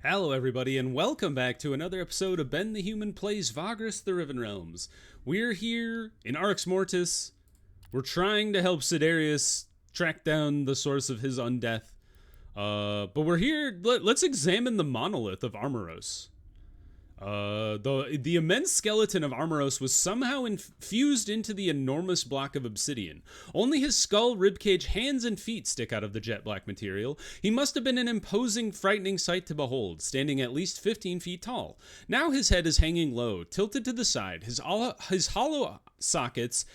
Hello, everybody, and welcome back to another episode of Ben the Human Plays Vagrus the Riven Realms. We're here in Arx Mortis. We're trying to help Sedarius track down the source of his undeath. But we're here. Let's examine the monolith of Armoros. The immense skeleton of Armoros was somehow infused into the enormous block of obsidian. Only his skull, ribcage, hands, and feet stick out of the jet black material. He must have been an imposing, frightening sight to behold, standing at least 15 feet tall. Now his head is hanging low, tilted to the side, his hollow sockets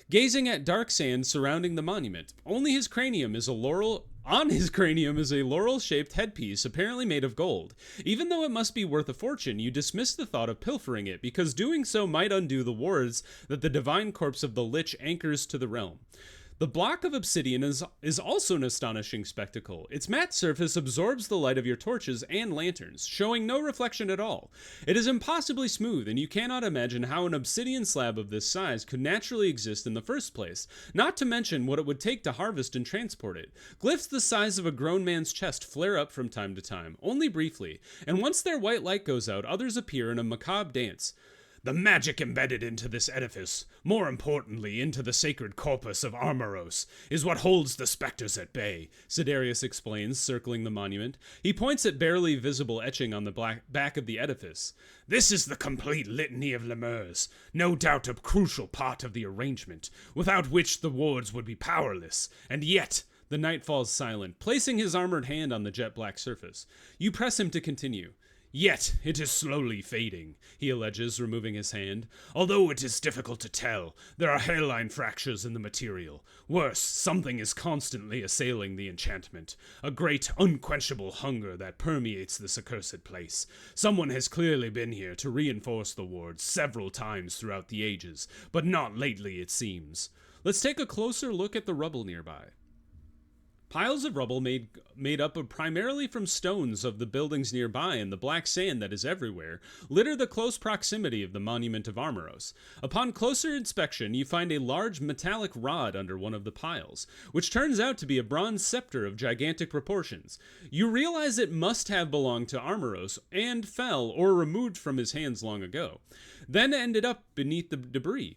gazing at dark sand surrounding the monument. Only his cranium is a laurel. On his cranium is a laurel-shaped headpiece apparently made of gold. Even though it must be worth a fortune, you dismiss the thought of pilfering it, because doing so might undo the wards that the divine corpse of the Lich anchors to the realm. The block of obsidian is also an astonishing spectacle. Its matte surface absorbs the light of your torches and lanterns, showing no reflection at all. It is impossibly smooth, and you cannot imagine how an obsidian slab of this size could naturally exist in the first place, not to mention what it would take to harvest and transport it. Glyphs the size of a grown man's chest flare up from time to time, only briefly, and once their white light goes out, others appear in a macabre dance. The magic embedded into this edifice, more importantly into the sacred corpus of Armoros, is what holds the specters at bay, Sedarius explains, circling the monument. He points at barely visible etching on the back of the edifice. This is the complete litany of lemurs, no doubt a crucial part of the arrangement, without which the wards would be powerless, and yet the knight falls silent, placing his armored hand on the jet black surface. You press him to continue. Yet it is slowly fading, he alleges, removing his hand. Although it is difficult to tell, there are hairline fractures in the material. Worse, something is constantly assailing the enchantment. A great, unquenchable hunger that permeates this accursed place. Someone has clearly been here to reinforce the wards several times throughout the ages, but not lately, it seems. Let's take a closer look at the rubble nearby. Piles of rubble made up of primarily from stones of the buildings nearby and the black sand that is everywhere litter the close proximity of the monument of Armoros. Upon closer inspection, you find a large metallic rod under one of the piles, which turns out to be a bronze scepter of gigantic proportions. You realize it must have belonged to Armoros and fell or removed from his hands long ago, then ended up beneath the debris.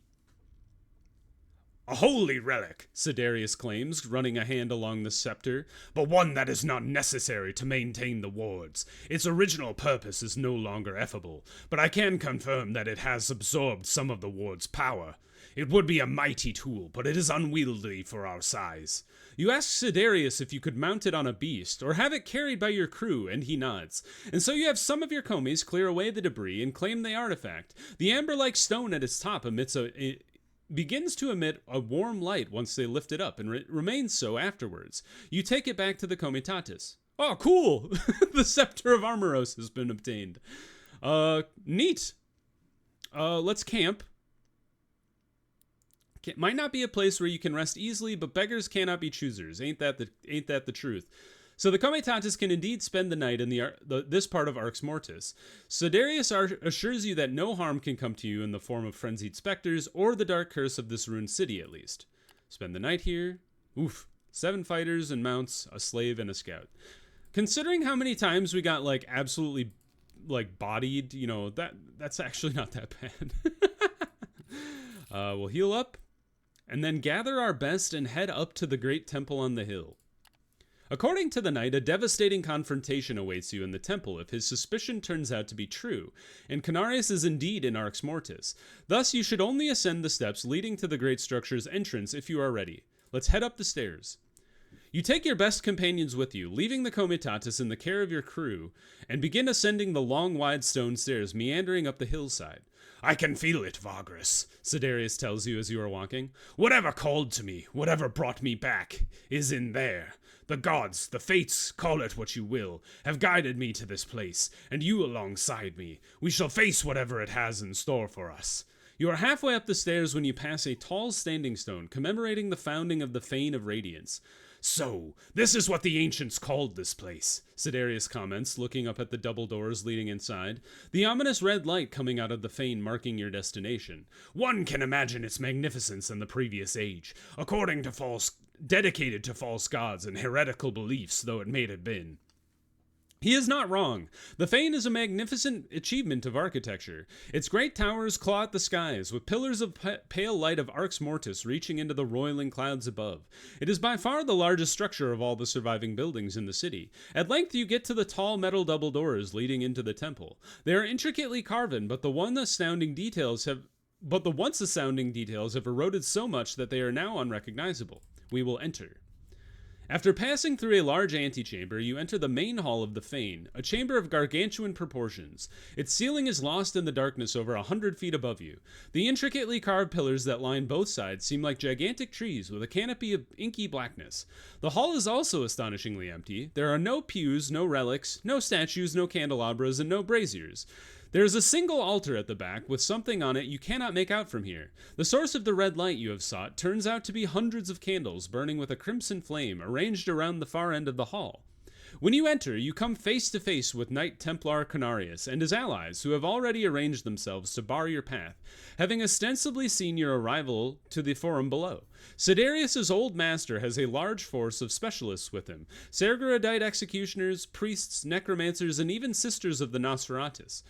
A holy relic, Sedarius claims, running a hand along the scepter, but one that is not necessary to maintain the wards. Its original purpose is no longer effable, but I can confirm that it has absorbed some of the ward's power. It would be a mighty tool, but it is unwieldy for our size. You ask Sedarius if you could mount it on a beast, or have it carried by your crew, and he nods. And so you have some of your commies clear away the debris and claim the artifact. The amber-like stone at its top begins to emit a warm light once they lift it up, and remains so afterwards. You take it back to the Comitatus. Oh, cool! The Scepter of Armoros has been obtained. Neat. Let's camp. Might not be a place where you can rest easily, but beggars cannot be choosers. Ain't that the truth? So the Comitatus can indeed spend the night in this part of Arx Mortis. Sedarius assures you that no harm can come to you in the form of frenzied specters or the dark curse of this ruined city, at least. Spend the night here. Oof. 7 fighters and mounts, a slave, and a scout. Considering how many times we got, absolutely, bodied, that's actually not that bad. We'll heal up, and then gather our best and head up to the great temple on the hill. According to the knight, a devastating confrontation awaits you in the temple if his suspicion turns out to be true, and Konarius is indeed in Arx Mortis. Thus, you should only ascend the steps leading to the great structure's entrance if you are ready. Let's head up the stairs. You take your best companions with you, leaving the Comitatus in the care of your crew, and begin ascending the long, wide stone stairs meandering up the hillside. I can feel it, Vagrus, Sedarius tells you as you are walking. Whatever called to me, whatever brought me back, is in there. The gods, the fates, call it what you will, have guided me to this place, and you alongside me. We shall face whatever it has in store for us. You are halfway up the stairs when you pass a tall standing stone commemorating the founding of the Fane of Radiance. So, this is what the ancients called this place, Sedarius comments, looking up at the double doors leading inside, the ominous red light coming out of the fane marking your destination. One can imagine its magnificence in the previous age, dedicated to false gods and heretical beliefs though it may have been. He is not wrong. The Fane is a magnificent achievement of architecture. Its great towers claw at the skies, with pillars of pale light of arx mortis reaching into the roiling clouds above. It is by far the largest structure of all the surviving buildings in the city. At length you get to the tall metal double doors leading into the temple. They are intricately carven, but the once astounding details have eroded so much that they are now unrecognizable. We will enter. After passing through a large antechamber, you enter the main hall of the Fane, a chamber of gargantuan proportions. Its ceiling is lost in the darkness over 100 feet above you. The intricately carved pillars that line both sides seem like gigantic trees with a canopy of inky blackness. The hall is also astonishingly empty. There are no pews, no relics, no statues, no candelabras, and no braziers. There is a single altar at the back with something on it you cannot make out from here. The source of the red light you have sought turns out to be hundreds of candles burning with a crimson flame arranged around the far end of the hall. When you enter, you come face to face with Knight Templar Konarius and his allies, who have already arranged themselves to bar your path, having ostensibly seen your arrival to the forum below. Sedarius' old master has a large force of specialists with him, Sergerodite executioners, priests, necromancers, and even sisters of the Nosferatus.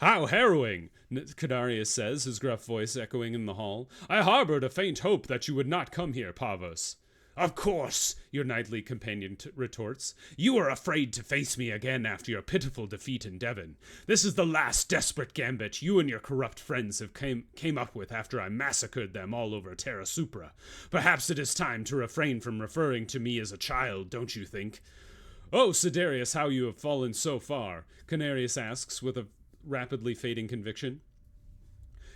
"How harrowing," Konarius says, his gruff voice echoing in the hall. "I harbored a faint hope that you would not come here, Pavos." "Of course," your knightly companion retorts. "You are afraid to face me again after your pitiful defeat in Devon. This is the last desperate gambit you and your corrupt friends have came up with after I massacred them all over Terra Supra. Perhaps it is time to refrain from referring to me as a child, don't you think?" "Oh, Sedarius, how you have fallen so far," Konarius asks with a rapidly fading conviction.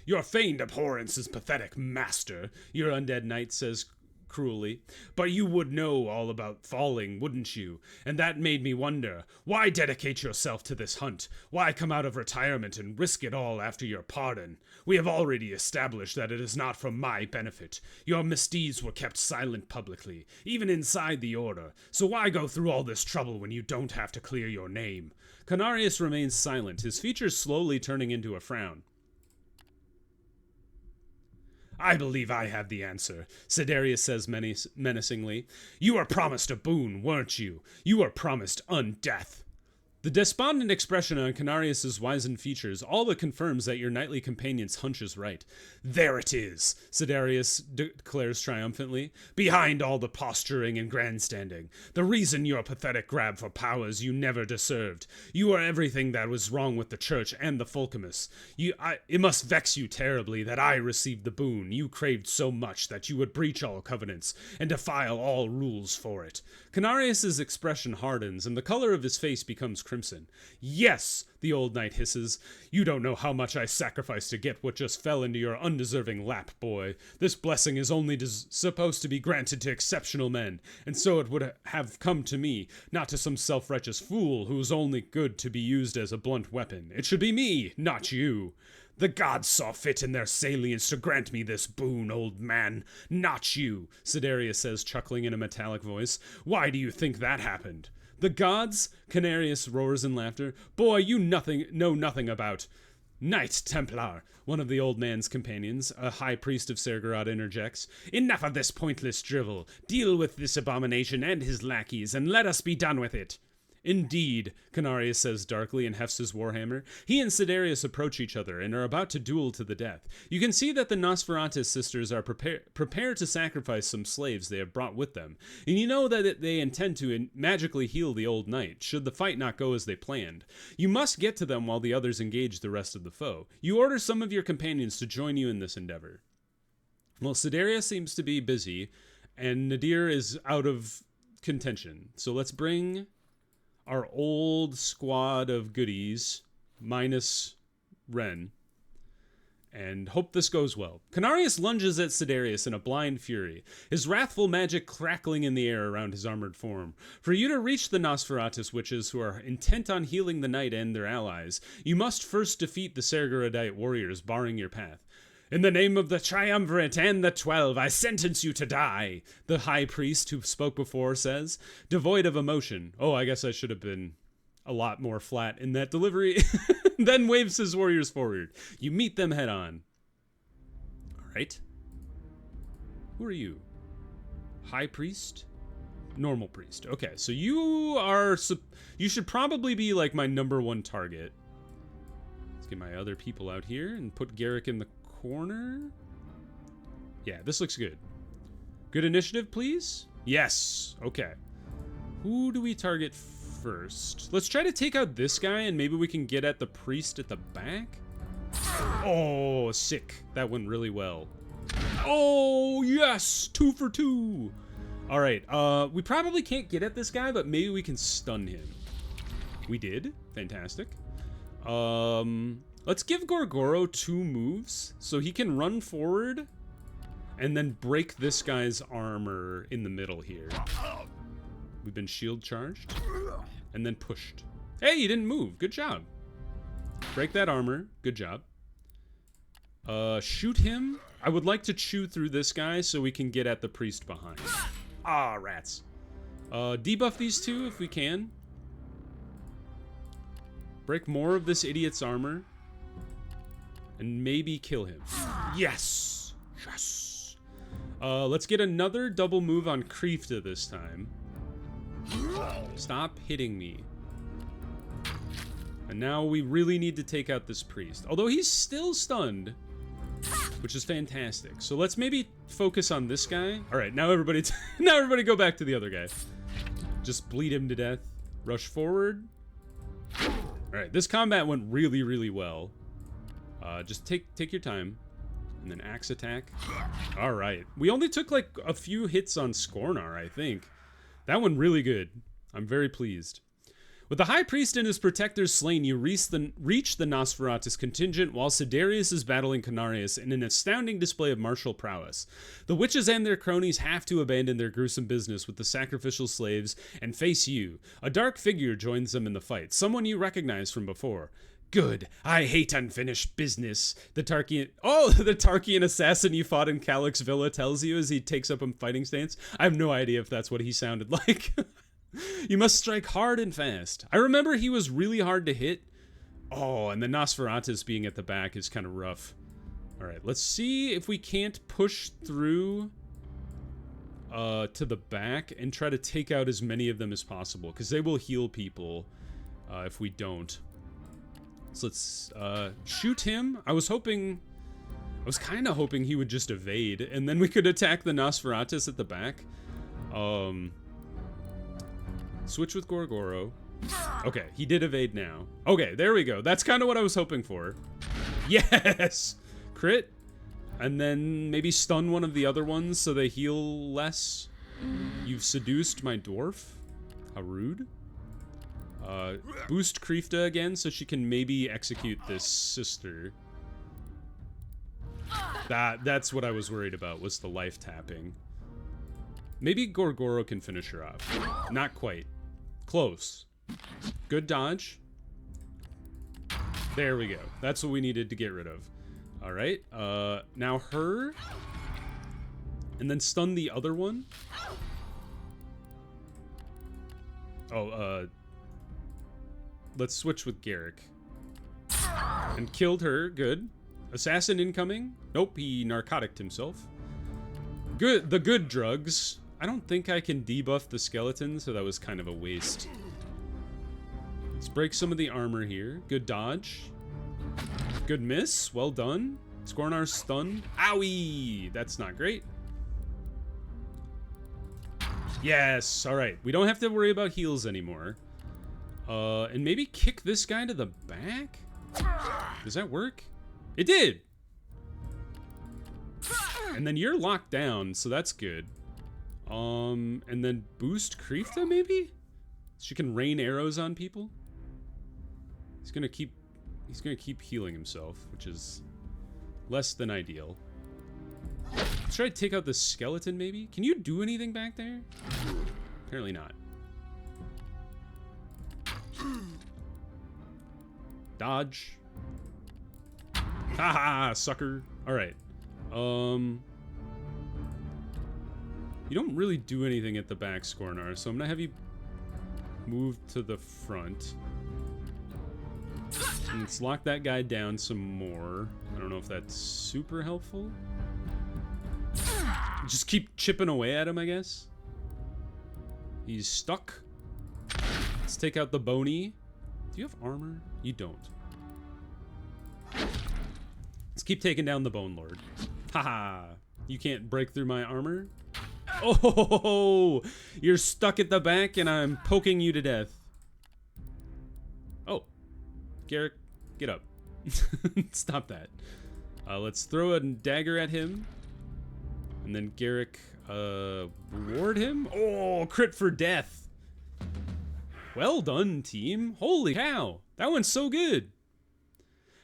"Your feigned abhorrence is pathetic, master," your undead knight says cruelly. "But you would know all about falling, wouldn't you? And that made me wonder, why dedicate yourself to this hunt? Why come out of retirement and risk it all after your pardon? We have already established that it is not for my benefit. Your misdeeds were kept silent publicly, even inside the Order. So why go through all this trouble when you don't have to clear your name?" Konarius remains silent, his features slowly turning into a frown. "I believe I have the answer," Sedarius says menacingly. "You were promised a boon, weren't you? You were promised undeath." The despondent expression on Konarius' wizened features all but confirms that your knightly companion's hunch is right. "There it is," Sedarius declares triumphantly, "behind all the posturing and grandstanding. The reason your pathetic grab for powers you never deserved. You are everything that was wrong with the Church and the Fulcamus. It must vex you terribly that I received the boon you craved so much that you would breach all covenants and defile all rules for it." Konarius' expression hardens, and the color of his face becomes crimson. "Yes," the old knight hisses. "You don't know how much I sacrificed to get what just fell into your undeserving lap, boy. This blessing is only supposed to be granted to exceptional men, and so it would have come to me, not to some self-righteous fool who is only good to be used as a blunt weapon. It should be me, not you. The gods saw fit in their salience to grant me this boon, old man, not you," Sedarius says, chuckling in a metallic voice. "Why do you think that happened?" "The gods?" Konarius roars in laughter. "Boy, you know nothing about—" "Knight Templar," one of the old man's companions, a high priest of Sergorod, interjects. "Enough of this pointless drivel. Deal with this abomination and his lackeys, and let us be done with it." "Indeed," Konarius says darkly and hefts his warhammer. He and Sedarius approach each other and are about to duel to the death. You can see that the Nosferatus sisters are prepared to sacrifice some slaves they have brought with them, and you know that they intend to magically heal the old knight, should the fight not go as they planned. You must get to them while the others engage the rest of the foe. You order some of your companions to join you in this endeavor. Well, Sedarius seems to be busy, and Nadir is out of contention, so let's bring our old squad of goodies, minus Ren, and hope this goes well. Konarius lunges at Sedarius in a blind fury, his wrathful magic crackling in the air around his armored form. For you to reach the Nosferatus witches who are intent on healing the knight and their allies, you must first defeat the Sergerodite warriors barring your path. "In the name of the Triumvirate and the 12, I sentence you to die," the high priest who spoke before says, devoid of emotion. Oh, I guess I should have been a lot more flat in that delivery. Then waves his warriors forward. You meet them head on. All right. Who are you? High priest? Normal priest. Okay, so you are... You should probably be, like, my #1 target. Let's get my other people out here and put Garrick in the corner. Yeah, this looks good. Good initiative, please? Yes. Okay. Who do we target first? Let's try to take out this guy, and maybe we can get at the priest at the back. Oh, sick. That went really well. Oh, yes! 2 for 2! Alright, we probably can't get at this guy, but maybe we can stun him. We did. Fantastic. Let's give Gorgoro 2 moves, so he can run forward, and then break this guy's armor in the middle here. We've been shield charged, and then pushed. Hey, you didn't move. Good job. Break that armor. Good job. Shoot him. I would like to chew through this guy so we can get at the priest behind. Ah, rats. Debuff these two if we can. Break more of this idiot's armor. And maybe kill him. Yes! Yes! Let's get another double move on Kreefta this time. Stop hitting me. And now we really need to take out this priest. Although he's still stunned, which is fantastic. So let's maybe focus on this guy. All right, now everybody go back to the other guy. Just bleed him to death. Rush forward. All right, this combat went really, really well. Just take your time. And then axe attack. All right. We only took like a few hits on Skornar, I think. That one really good. I'm very pleased. With the High Priest and his protectors slain, you reach the Nosferatus contingent while Sedarius is battling Konarius in an astounding display of martial prowess. The witches and their cronies have to abandon their gruesome business with the sacrificial slaves and face you. A dark figure joins them in the fight, someone you recognize from before. Good. I hate unfinished business. The Tarkian assassin you fought in Calyx Villa tells you as he takes up a fighting stance. I have no idea if that's what he sounded like. You must strike hard and fast. I remember he was really hard to hit. Oh, and the Nosferatus being at the back is kind of rough. All right, let's see if we can't push through to the back and try to take out as many of them as possible, because they will heal people if we don't. So let's shoot him. I was kind of hoping he would just evade, and then we could attack the Nosferatus at the back. Switch with Gorgoro. Okay, he did evade now. Okay, there we go. That's kind of what I was hoping for. Yes! Crit. And then maybe stun one of the other ones so they heal less. You've seduced my dwarf. How rude. Boost Kreefta again so she can maybe execute this sister. That's what I was worried about, was the life tapping. Maybe Gorgoro can finish her off. Not quite. Close. Good dodge. There we go. That's what we needed to get rid of. All right. Now her. And then stun the other one. Oh, let's switch with Garrick. And killed her. Good. Assassin incoming. Nope, he narcoticed himself. Good. The good drugs. I don't think I can debuff the skeleton, so that was kind of a waste. Let's break some of the armor here. Good dodge. Good miss. Well done. Skornar's stunned. Owie! That's not great. Yes! Alright. We don't have to worry about heals anymore. And maybe kick this guy to the back? Does that work? It did! And then you're locked down, so that's good. And then boost Kreefta, maybe? She can rain arrows on people? He's gonna keep healing himself, which is less than ideal. Let's try to take out the skeleton, maybe? Can you do anything back there? Apparently not. Dodge. Haha, sucker. Alright. You don't really do anything at the back, Skornar, so I'm gonna have you move to the front. And let's lock that guy down some more. I don't know if that's super helpful. Just keep chipping away at him, I guess. He's stuck. Let's take out the bony. Do you have armor? You don't. Let's keep taking down the Bone Lord. Haha. You can't break through my armor? Oh, you're stuck at the back and I'm poking you to death. Oh, Garrick, get up. Stop that. Let's throw a dagger at him. And then Garrick, ward him? Oh, crit for death. Well done, team. Holy cow. That went so good.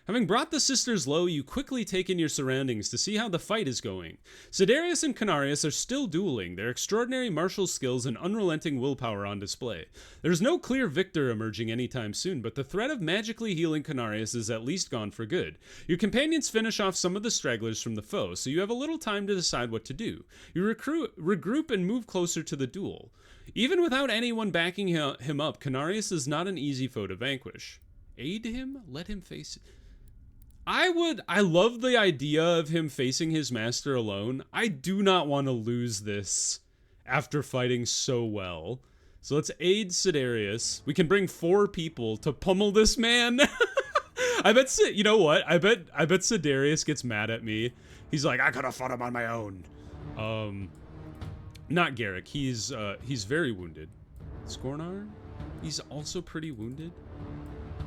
Having brought the sisters low, you quickly take in your surroundings to see how the fight is going. Sedarius and Konarius are still dueling, their extraordinary martial skills and unrelenting willpower on display. There's no clear victor emerging anytime soon, but the threat of magically healing Konarius is at least gone for good. Your companions finish off some of the stragglers from the foe, so you have a little time to decide what to do. You regroup and move closer to the duel. Even without anyone backing him up, Konarius is not an easy foe to vanquish. Aid him? Let him face it. I love the idea of him facing his master alone. I do not want to lose this after fighting so well. So let's aid Sedarius. We can bring 4 people to pummel this man. I bet, you know what? I bet Sedarius gets mad at me. He's like, I could have fought him on my own. Not Garrick. He's very wounded. Skornar? He's also pretty wounded.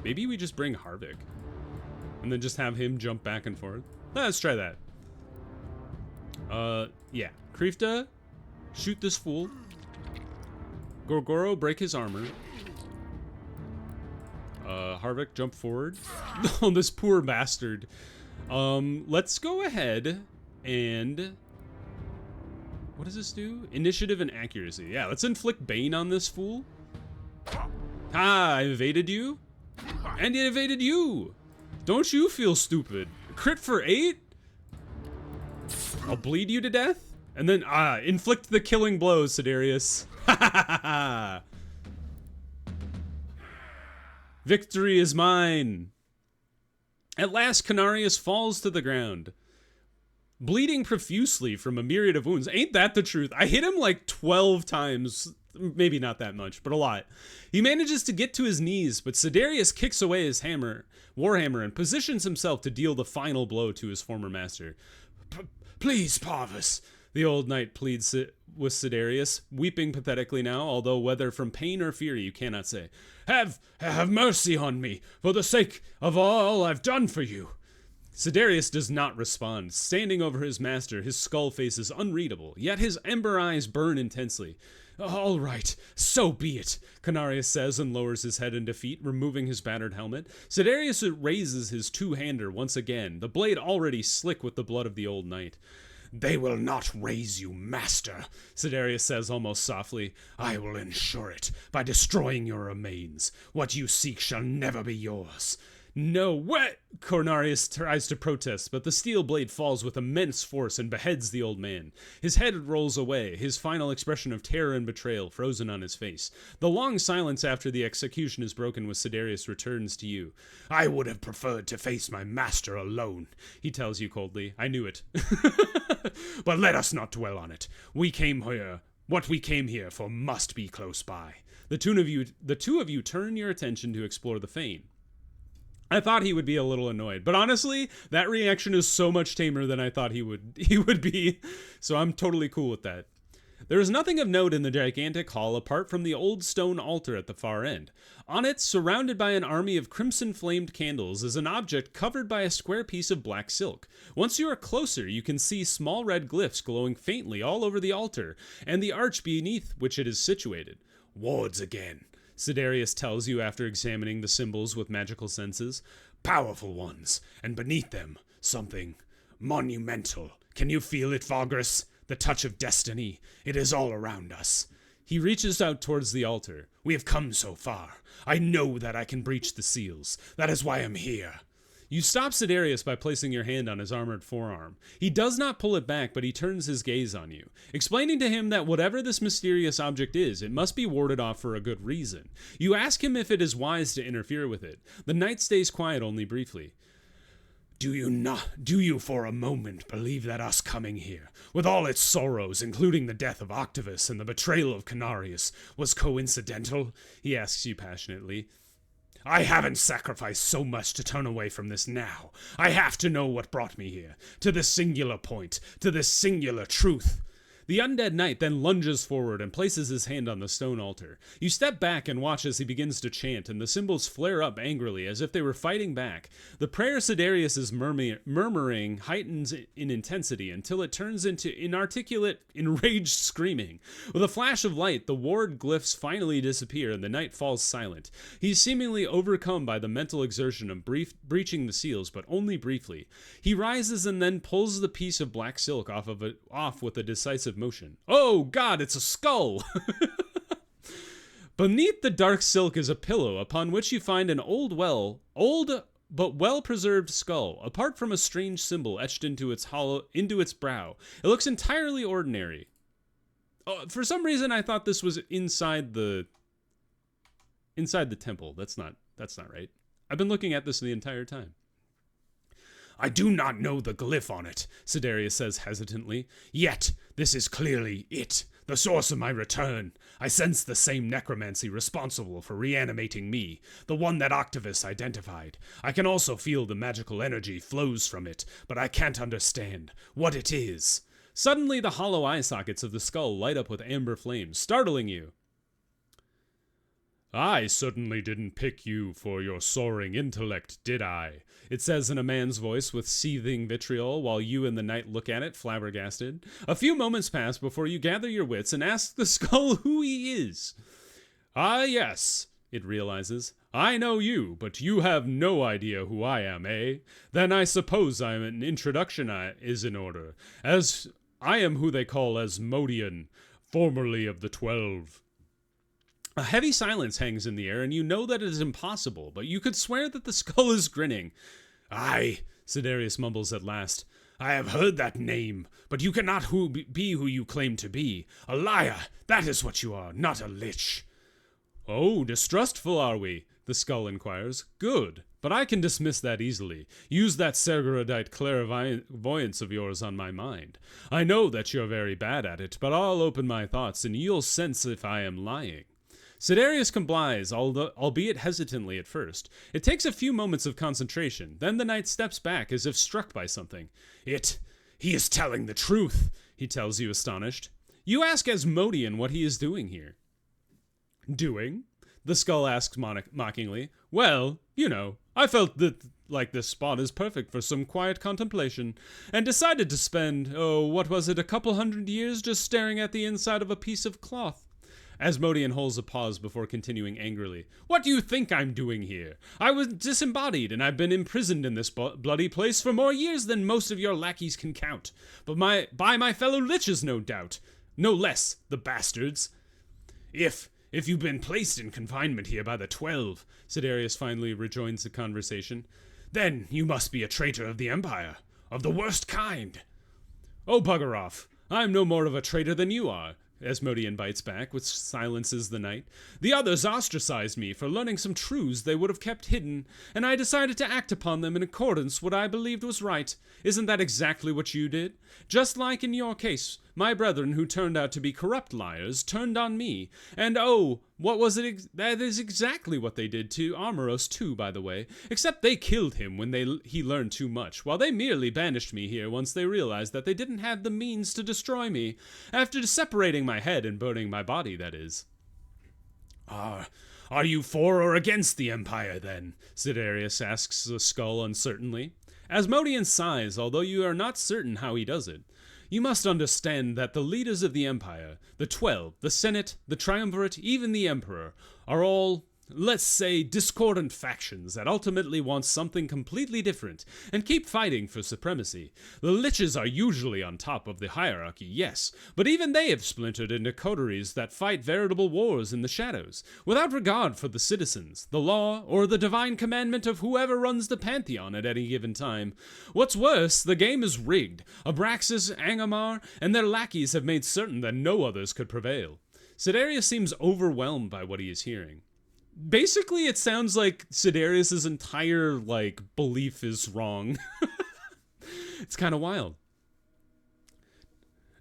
Maybe we just bring Harvick. And then just have him jump back and forth. Let's try that. Yeah. Krifta, shoot this fool. Gorgoro, break his armor. Harvick, jump forward. Oh, this poor bastard. Let's go ahead and... What does this do? Initiative and accuracy. Yeah, let's inflict Bane on this fool. Ah, I evaded you. And it evaded you. Don't you feel stupid? Crit for 8? I'll bleed you to death? And then, inflict the killing blows, Sedarius. Victory is mine. At last, Konarius falls to the ground, bleeding profusely from a myriad of wounds. Ain't that the truth? I hit him like 12 times. Maybe not that much, but a lot. He manages to get to his knees, but Sedarius kicks away his warhammer, and positions himself to deal the final blow to his former master. Please, Parvis, the old knight pleads with Sedarius, weeping pathetically now, although whether from pain or fear you cannot say. Have mercy on me, for the sake of all I've done for you. Sedarius does not respond. Standing over his master, his skull face is unreadable, yet his ember eyes burn intensely. All right, so be it, Konarius says and lowers his head in defeat, removing his battered helmet. Sedarius raises his two-hander once again, the blade already slick with the blood of the old knight. They will not raise you, master, Sedarius says almost softly. I will ensure it by destroying your remains. What you seek shall never be yours. No, what? Konarius tries to protest, but the steel blade falls with immense force and beheads the old man. His head rolls away, his final expression of terror and betrayal frozen on his face. The long silence after the execution is broken with Sedarius returns to you. I would have preferred to face my master alone, he tells you coldly. I knew it. But let us not dwell on it. What we came here for must be close by. The two of you turn your attention to explore the fane. I thought he would be a little annoyed, but honestly, that reaction is so much tamer than I thought he would be, so I'm totally cool with that. There is nothing of note in the gigantic hall apart from the old stone altar at the far end. On it, surrounded by an army of crimson-flamed candles, is an object covered by a square piece of black silk. Once you are closer, you can see small red glyphs glowing faintly all over the altar, and the arch beneath which it is situated. Wards again, Sedarius tells you after examining the symbols with magical senses. Powerful ones, and beneath them, something monumental. Can you feel it, Vagrus? The touch of destiny. It is all around us. He reaches out towards the altar. We have come so far. I know that I can breach the seals. That is why I'm here. You stop Sedarius by placing your hand on his armored forearm. He does not pull it back, but he turns his gaze on you, explaining to him that whatever this mysterious object is, it must be warded off for a good reason. You ask him if it is wise to interfere with it. The knight stays quiet only briefly. Do you for a moment believe that us coming here, with all its sorrows, including the death of Octavius and the betrayal of Konarius, was coincidental? He asks you passionately. I haven't sacrificed so much to turn away from this now. I have to know what brought me here, to this singular point, to this singular truth. The undead knight then lunges forward and places his hand on the stone altar. You step back and watch as he begins to chant, and the symbols flare up angrily as if they were fighting back. The prayer Sedarius is murmuring heightens in intensity until it turns into inarticulate, enraged screaming. With a flash of light, the ward glyphs finally disappear and the knight falls silent. He's seemingly overcome by the mental exertion of breaching the seals, but only briefly. He rises and then pulls the piece of black silk off with a decisive motion. Oh God, it's a skull! Beneath the dark silk is a pillow upon which you find an old but well-preserved skull, apart from a strange symbol etched into its brow. It looks entirely ordinary. For some reason, I thought this was inside the temple. That's not right. I've been looking at this the entire time. I do not know the glyph on it, Sedarius says hesitantly. Yet, this is clearly it, the source of my return. I sense the same necromancy responsible for reanimating me, the one that Octavius identified. I can also feel the magical energy flows from it, but I can't understand what it is. Suddenly, the hollow eye sockets of the skull light up with amber flames, startling you. I certainly didn't pick you for your soaring intellect, did I? It says in a man's voice with seething vitriol, while you and the knight look at it, flabbergasted. A few moments pass before you gather your wits and ask the skull who he is. Ah, yes, it realizes. I know you, but you have no idea who I am, eh? Then I suppose an introduction is in order, as I am who they call Asmodean, formerly of the 12. A heavy silence hangs in the air, and you know that it is impossible, but you could swear that the skull is grinning. Aye, Sedarius mumbles at last. I have heard that name, but you cannot be who you claim to be. A liar, that is what you are, not a lich. Oh, distrustful are we? The skull inquires. Good, but I can dismiss that easily. Use that Sergerodite clairvoyance of yours on my mind. I know that you're very bad at it, but I'll open my thoughts, and you'll sense if I am lying. Sedarius complies, albeit hesitantly at first. It takes a few moments of concentration. Then the knight steps back as if struck by something. He is telling the truth, he tells you, astonished. You ask Asmodean what he is doing here. Doing? The skull asks mockingly. Well, you know, I felt that like this spot is perfect for some quiet contemplation, and decided to spend, a couple 100 years just staring at the inside of a piece of cloth. Asmodean holds a pause before continuing angrily. What do you think I'm doing here? I was disembodied, and I've been imprisoned in this bloody place for more years than most of your lackeys can count. But by my fellow liches, no doubt. No less, the bastards. If you've been placed in confinement here by the 12, Sedarius finally rejoins the conversation, then you must be a traitor of the Empire, of the worst kind. Oh, bugger off. I'm no more of a traitor than you are. Asmodean bites back, which silences the knight. The others ostracized me for learning some truths they would have kept hidden, and I decided to act upon them in accordance with what I believed was right. Isn't that exactly what you did? Just like in your case, my brethren who turned out to be corrupt liars turned on me, and what was it? That is exactly what they did to Armoros too, by the way, except they killed him when he learned too much, while they merely banished me here once they realized that they didn't have the means to destroy me, after separating my head and burning my body, that is. Are you for or against the Empire, then? Sedarius asks the skull uncertainly. Asmodean sighs, although you are not certain how he does it. You must understand that the leaders of the Empire, the 12, the Senate, the Triumvirate, even the Emperor, are all, let's say, discordant factions that ultimately want something completely different and keep fighting for supremacy. The liches are usually on top of the hierarchy, yes, but even they have splintered into coteries that fight veritable wars in the shadows, without regard for the citizens, the law, or the divine commandment of whoever runs the pantheon at any given time. What's worse, the game is rigged. Abraxas, Angamar, and their lackeys have made certain that no others could prevail. Sedarius seems overwhelmed by what he is hearing. basically it sounds like Sedarius' entire, like, belief is wrong. It's kind of wild.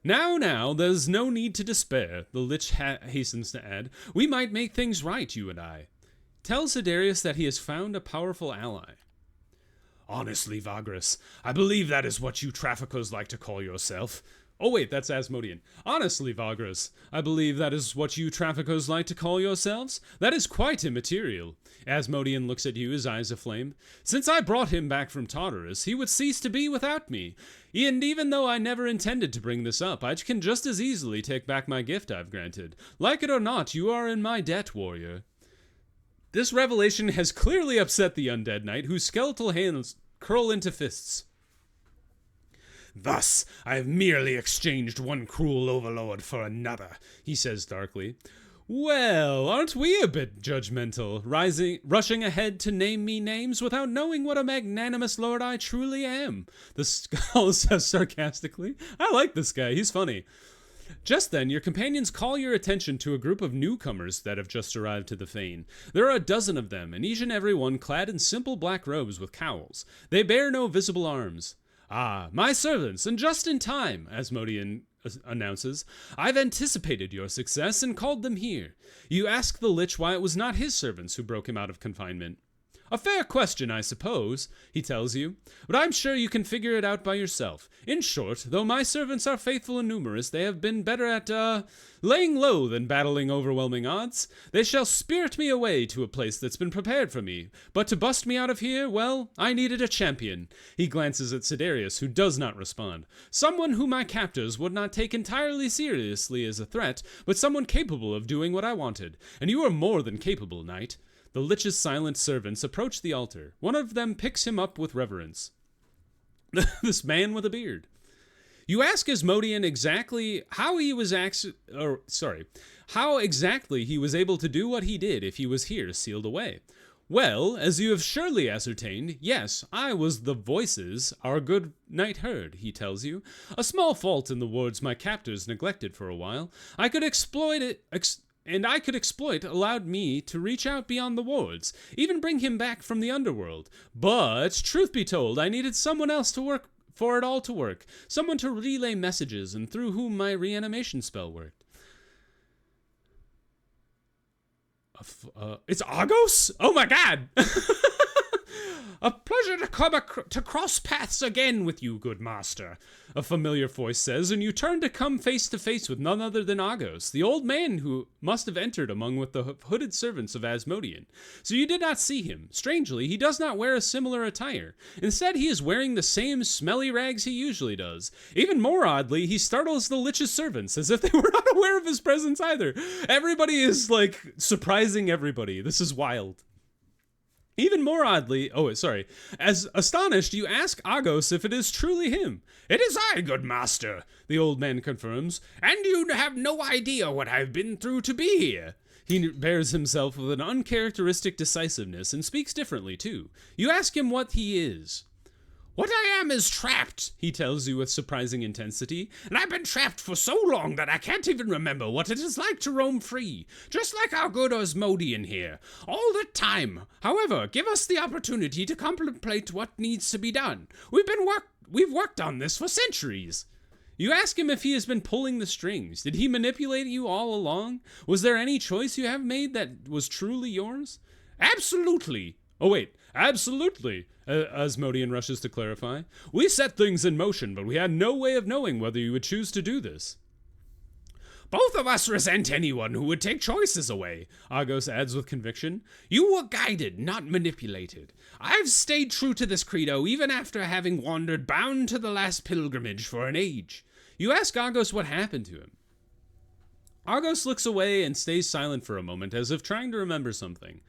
Now, there's no need to despair, the Lich hastens to add. We might make things right, you and I. Tell Sedarius that he has found a powerful ally. Honestly, Vagrus, I believe that is what you traffickers like to call yourself. Oh wait, that's Asmodean. Honestly, Vagrus, I believe that is what you traffickers like to call yourselves. That is quite immaterial. Asmodean looks at you, his eyes aflame. Since I brought him back from Tartarus, he would cease to be without me. And even though I never intended to bring this up, I can just as easily take back my gift I've granted. Like it or not, you are in my debt, warrior. This revelation has clearly upset the undead knight, whose skeletal hands curl into fists. Thus, I have merely exchanged one cruel overlord for another, he says darkly. Well, aren't we a bit judgmental, rushing ahead to name me names without knowing what a magnanimous lord I truly am? The skull says sarcastically. I like this guy, he's funny. Just then, your companions call your attention to a group of newcomers that have just arrived to the fane. There are a dozen of them, and each and every one clad in simple black robes with cowls. They bear no visible arms. Ah, my servants, and just in time, Asmodean announces. I've anticipated your success and called them here. You ask the Lich why it was not his servants who broke him out of confinement. A fair question, I suppose, he tells you, but I'm sure you can figure it out by yourself. In short, though my servants are faithful and numerous, they have been better at, laying low than battling overwhelming odds. They shall spirit me away to a place that's been prepared for me, but to bust me out of here, well, I needed a champion. He glances at Sedarius, who does not respond. Someone whom my captors would not take entirely seriously as a threat, but someone capable of doing what I wanted. And you are more than capable, knight. The Lich's silent servants approach the altar. One of them picks him up with reverence. This man with a beard. You ask Asmodean exactly how exactly he was able to do what he did if he was here sealed away. Well, as you have surely ascertained, yes, I was the voices our good knight heard, he tells you. A small fault in the wards my captors neglected for a while. I could exploit allowed me to reach out beyond the wards, even bring him back from the underworld. But, truth be told, I needed someone else to work for it all to work, someone to relay messages and through whom my reanimation spell worked. It's Argos? Oh my god! A pleasure to come to cross paths again with you, good master, a familiar voice says, and you turn to come face to face with none other than Argos, the old man who must have entered among with the hooded servants of Asmodean. So you did not see him. Strangely, he does not wear a similar attire. Instead, he is wearing the same smelly rags he usually does. Even more oddly, he startles the Lich's servants, as if they were not aware of his presence either. Everybody is, like, surprising everybody. This is wild. Even more oddly, as astonished, you ask Argos if it is truly him. It is I, good master, the old man confirms, and you have no idea what I've been through to be here. He bears himself with an uncharacteristic decisiveness and speaks differently, too. You ask him what he is. What I am is trapped, he tells you with surprising intensity, and I've been trapped for so long that I can't even remember what it is like to roam free, just like our good Asmodean here, all the time. However, give us the opportunity to contemplate what needs to be done. We've worked on this for centuries. You ask him if he has been pulling the strings. Did he manipulate you all along? Was there any choice you have made that was truly yours? Absolutely. Absolutely, Asmodean rushes to clarify. We set things in motion, but we had no way of knowing whether you would choose to do this. Both of us resent anyone who would take choices away, Argos adds with conviction. You were guided, not manipulated. I've stayed true to this credo even after having wandered bound to the last pilgrimage for an age. You ask Argos what happened to him. Argos looks away and stays silent for a moment, as if trying to remember something.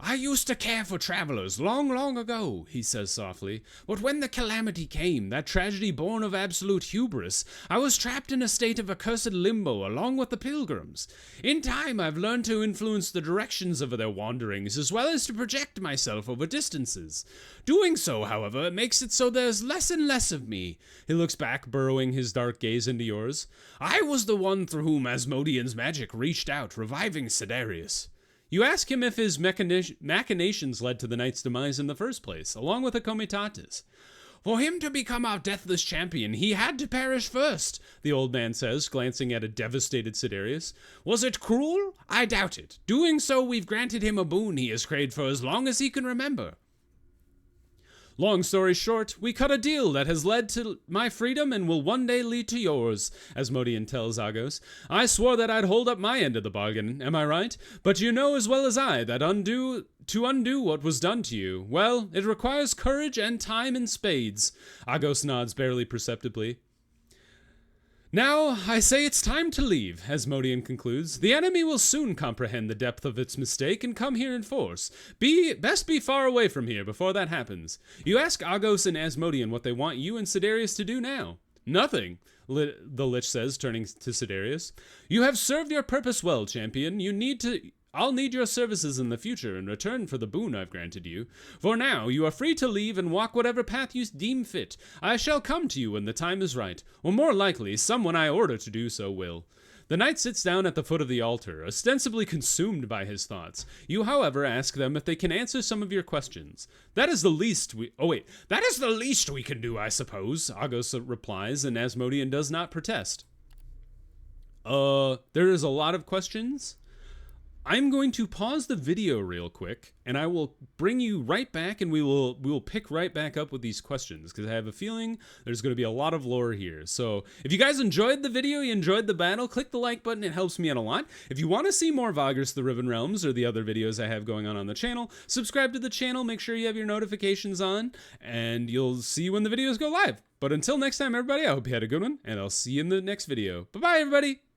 I used to care for travelers long, long ago, he says softly, but when the calamity came, that tragedy born of absolute hubris, I was trapped in a state of accursed limbo along with the pilgrims. In time, I've learned to influence the directions of their wanderings, as well as to project myself over distances. Doing so, however, makes it so there's less and less of me. He looks back, burrowing his dark gaze into yours. I was the one through whom Asmodean's magic reached out, reviving Sedarius. You ask him if his machinations led to the knight's demise in the first place, along with the comitatus. For him to become our deathless champion, he had to perish first, the old man says, glancing at a devastated Sedarius. Was it cruel? I doubt it. Doing so, we've granted him a boon he has craved for as long as he can remember. Long story short, we cut a deal that has led to my freedom and will one day lead to yours, Asmodean tells Agos. I swore that I'd hold up my end of the bargain, am I right? But you know as well as I that to undo what was done to you, well, it requires courage and time in spades. Agos nods barely perceptibly. Now, I say it's time to leave, Asmodean concludes. The enemy will soon comprehend the depth of its mistake and come here in force. Best be far away from here before that happens. You ask Agos and Asmodean what they want you and Sedarius to do now. Nothing, the Lich says, turning to Sedarius. You have served your purpose well, champion. I'll need your services in the future in return for the boon I've granted you. For now, you are free to leave and walk whatever path you deem fit. I shall come to you when the time is right, or more likely, someone I order to do so will. The knight sits down at the foot of the altar, ostensibly consumed by his thoughts. You, however, ask them if they can answer some of your questions. That is the least we can do, I suppose, Agos replies, and Asmodean does not protest. There is a lot of questions. I'm going to pause the video real quick, and I will bring you right back, and we will pick right back up with these questions, because I have a feeling there's going to be a lot of lore here. So if you guys enjoyed the video, you enjoyed the battle, click the like button. It helps me out a lot. If you want to see more Vagrus the Riven Realms or the other videos I have going on the channel, subscribe to the channel. Make sure you have your notifications on, and you'll see when the videos go live. But until next time, everybody, I hope you had a good one, and I'll see you in the next video. Bye-bye, everybody!